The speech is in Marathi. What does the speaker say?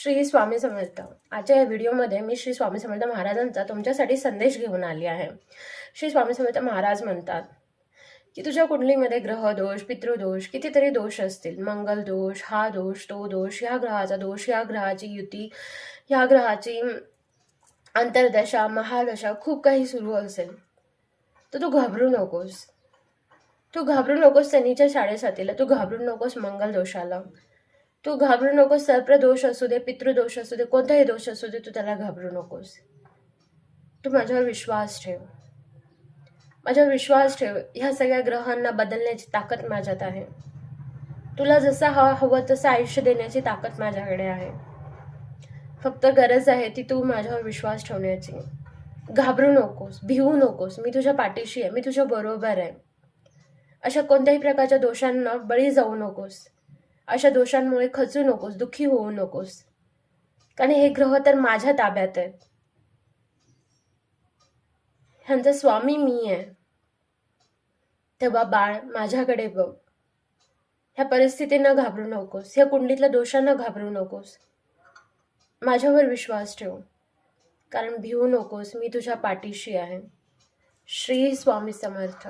श्री स्वामी समर्थ. आजच्या या व्हिडिओमध्ये मी श्री स्वामी समर्थ महाराजांचा तुमच्यासाठी संदेश घेऊन आली आहे. श्री स्वामी समर्थ महाराज म्हणतात की तुझ्या कुंडलीमध्ये ग्रहदोष, पितृदोष, कितीतरी दोष असतील. मंगल दोष, हा दोष, तो दोष, या ग्रहाचा दोष, या ग्रहाची युती, या ग्रहाची अंतर्दशा, महादशा, खूप काही सुरू असेल तर तू घाबरू नकोस. तू घाबरू नकोस शनीच्या साडेसातीला, तू घाबरू नकोस मंगल दोषाला, तू घाबरू नकोस. सर्पदोष असू दे, पितृदोष असू दे, कोणताही दोष असू दे, तू त्याला घाबरू नकोस. तू माझ्यावर विश्वास ठेव, माझ्यावर विश्वास ठेव. ह्या सगळ्या ग्रहांना बदलण्याची ताकद माझ्यात आहे. तुला जसा हवं तसं आयुष्य देण्याची ताकद माझ्याकडे आहे. फक्त गरज आहे ती तू माझ्यावर विश्वास ठेवण्याची. घाबरू नकोस, भिवू नकोस. मी तुझ्या पाठीशी आहे, मी तुझ्या बरोबर आहे. अशा कोणत्याही प्रकारच्या दोषांना बळी जाऊ नकोस. अशा दोषांमुळे खचू नकोस, दुःखी होऊ नकोस. कारण हे ग्रह तर माझ्या ताब्यात आहेत. ह्यांचा स्वामी मी आहे. तेव्हा बाळ माझ्याकडे बघ. ह्या परिस्थितींना घाबरू नकोस, ह्या कुंडलीतल्या दोषांना घाबरू नकोस. माझ्यावर विश्वास ठेव, कारण भिवू नकोस. मी तुझ्या पाठीशी आहे. श्री स्वामी समर्थ.